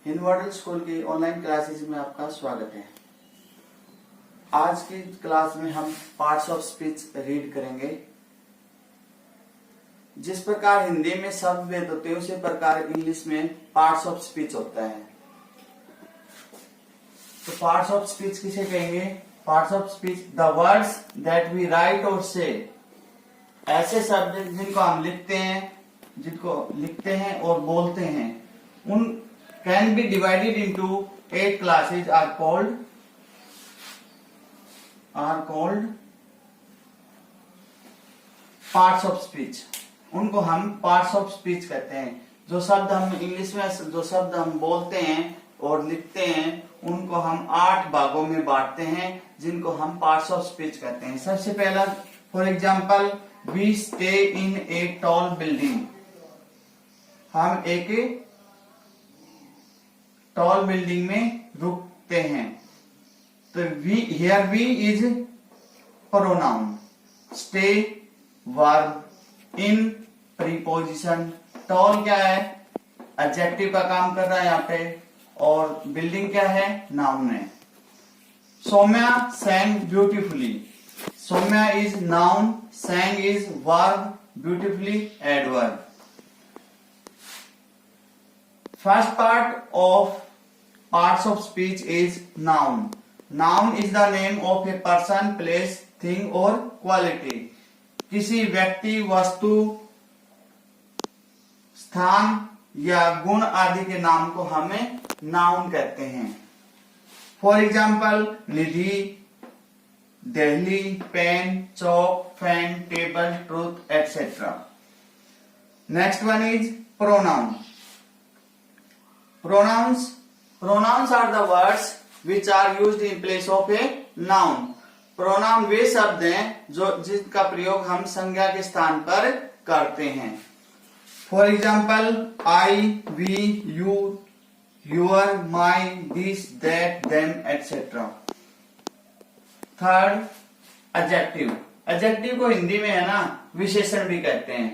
Hind model school की online classes में आपका स्वागत है। आज की क्लास में हम पार्ट्स ऑफ स्पीच रीड करेंगे। जिस प्रकार हिंदी में शब्द भेद होते हैं उसी प्रकार इंग्लिश में पार्ट्स ऑफ स्पीच होता है। तो पार्ट्स ऑफ स्पीच किसे कहेंगे? Parts of speech the words that we write और से, ऐसे शब्द जिनको हम लिखते हैं और बोलते हैं, उन can be divided into 8 classes are called parts of speech. उनको हम पार्ट्स ऑफ स्पीच कहते हैं। जो शब्द हम इंग्लिश में बोलते हैं और लिखते हैं उनको हम 8 भागों में बांटते हैं, जिनको हम पार्ट्स ऑफ स्पीच कहते हैं। सबसे पहला, for example, we stay in a tall building. हम एक टॉल बिल्डिंग में रुकते हैं। तो we, here we is pronoun, stay verb, in preposition, tall क्या है? एडजेक्टिव का काम कर रहा है यहाँ पे, और बिल्डिंग क्या है? नाउन है। Saumya sang beautifully, Saumya is noun, sang is verb, beautifully adverb. First part of parts of speech is noun. Noun is the name of a person, place, thing or quality. किसी व्यक्ति, वस्तु, स्थान या गुण आदि के नाम को हमें नाउन कहते हैं। For example, Nidhi, Delhi, pen, chowk, fan, table, truth, etcetera. Next one is pronoun. Pronouns are the words which are used in place of a noun. Pronoun वे शब्द हैं जिनका प्रयोग हम संज्ञा के स्थान पर करते हैं। For example, I, we, you, your, my, this, that, them, etc. Third, adjective. Adjective को हिंदी में है ना विशेषण भी कहते हैं।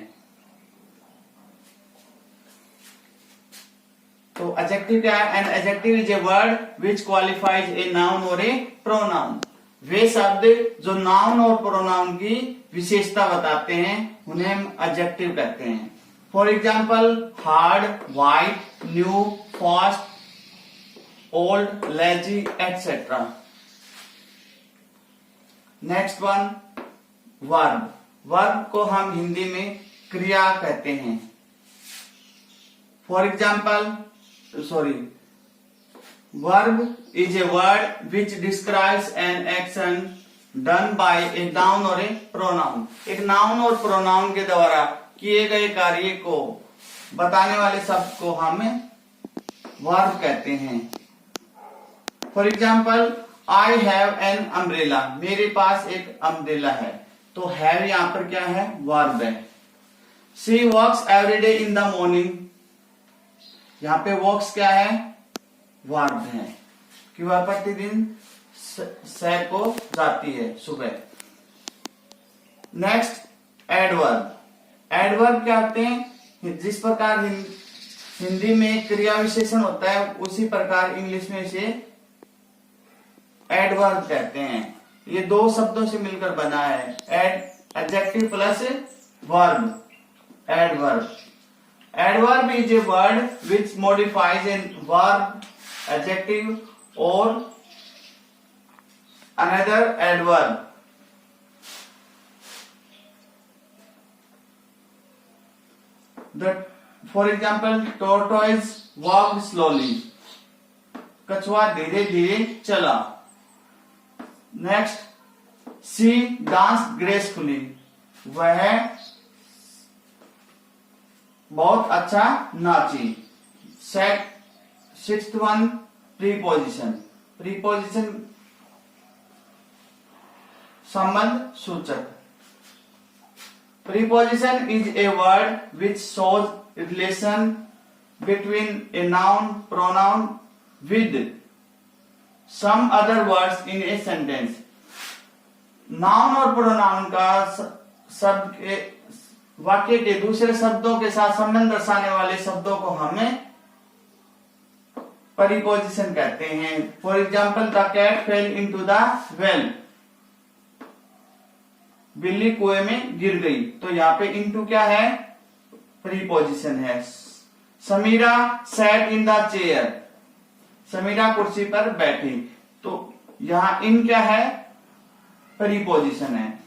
तो एडजेक्टिव क्या है? An adjective is a word which qualifies a noun और ए प्रोनाउन। वे शब्द जो नाउन और प्रोनाउन की विशेषता बताते हैं उन्हें हम एडजेक्टिव कहते हैं। For example, hard, white, new, fast, old, lazy, etcetera. Next one, verb. Verb को हम हिंदी में क्रिया कहते हैं। For example, verb is a word which describes an action done by a noun or a pronoun. एक noun और pronoun के द्वारा किए गए कार्य को बताने वाले शब्द को हम वर्ब कहते हैं। For example, I have an umbrella, मेरे पास एक अम्ब्रेला है। तो हैव यहां पर क्या है? वर्ब है। She walks every day in the morning, यहाँ पे वॉक्स क्या है? वर्ब है कि वह प्रतिदिन सैर को जाती है सुबह। Next, adverb. एडवर्ब क्या होते हैं? जिस प्रकार हिंदी में क्रिया विशेषण होता है उसी प्रकार इंग्लिश में इसे एडवर्ब कहते हैं। ये 2 शब्दों से मिलकर बना है, adjective plus verb, adverb. Adverb is a word which modifies a verb, adjective or another adverb. For example, tortoise walked slowly. कछुआ धीरे धीरे चला। Next, she danced gracefully. वह बहुत अच्छा नाची। Sixth one, preposition. प्रीपोजिशन संबंध सूचक। Preposition is a word which shows relation between a noun, pronoun with some other words in a sentence. Noun और प्रोनाउन का शब्द के वाक्य के दूसरे शब्दों के साथ संबंध दर्शाने वाले शब्दों को हमें परिपोजिशन कहते हैं। For example, the cat fell into the well, बिल्ली कुएं में गिर गई, तो यहाँ पे इनटू क्या है, प्रीपोजिशन है। Sameera sat in the chair, Sameera कुर्सी पर बैठी, तो यहाँ इन क्या है, प्रीपोजिशन है।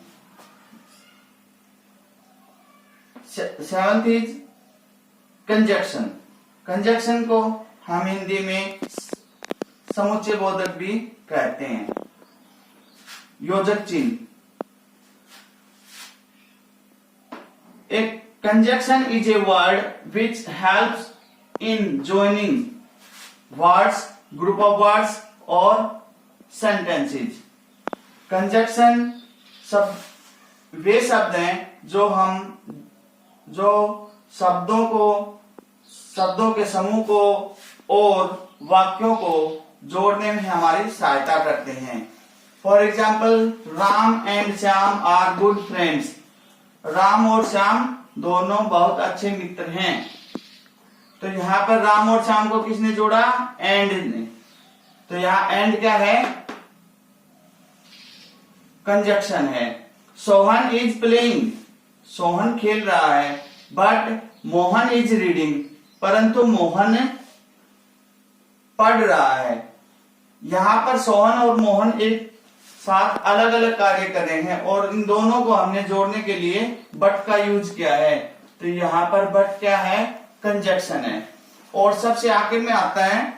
Seventh is conjunction. कंजक्शन को हम हिंदी में समुच्चय बोधक भी कहते हैं। योजक चिन्ह। एक conjunction is a word which helps in joining words, group of words or sentences. Conjunction वे शब्द हैं जो शब्दों के समूह को और वाक्यों को जोड़ने में हमारी सहायता करते हैं। For example, Ram and Shyam are good friends, Ram और श्याम दोनों बहुत अच्छे मित्र हैं। तो यहाँ पर राम और श्याम को किसने जोड़ा, एंड ने, तो यहाँ एंड क्या है, कंजक्शन है। सोहन इज प्लेइंग, सोहन खेल रहा है, बट मोहन इज रीडिंग, परंतु मोहन पढ़ रहा है। यहाँ पर सोहन और मोहन एक साथ अलग अलग कार्य कर रहे हैं और इन दोनों को हमने जोड़ने के लिए बट का यूज किया है, तो यहाँ पर बट क्या है, कंजक्शन है। और सबसे आखिर में आता है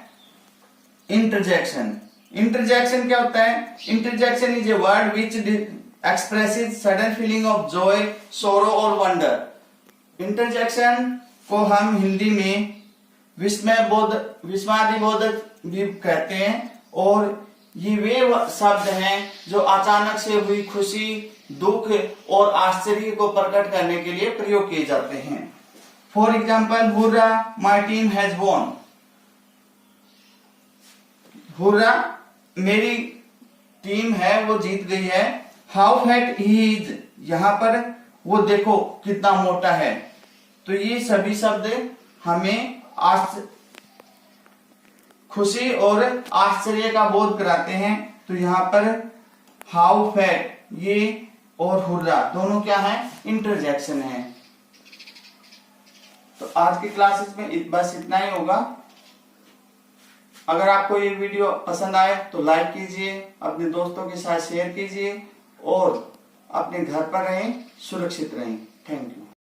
इंटरजेक्शन। इंटरजेक्शन क्या होता है, interjection is a word which expresses sudden feeling of Joy, सोरो और वंडर। इंटरजेक्शन को हम हिंदी में विस्मयादिबोधक भी कहते हैं, और ये वे शब्द हैं जो अचानक से हुई खुशी, दुख और आश्चर्य को प्रकट करने के लिए प्रयोग किए जाते हैं। For example, hurrah my team has won, hurrah मेरी टीम है वो जीत गई है। हाउ फैट ही इज, यहाँ पर वो देखो कितना मोटा है। तो ये सभी शब्द हमें खुशी और आश्चर्य का बोध कराते हैं। तो यहाँ पर हाउ फैट ये और हुर्रा दोनों क्या है, इंटरजेक्शन है। तो आज की क्लासेस में बस इतना ही होगा। अगर आपको ये वीडियो पसंद आए तो लाइक कीजिए, अपने दोस्तों के साथ शेयर कीजिए और अपने घर पर रहें, सुरक्षित रहें। Thank you.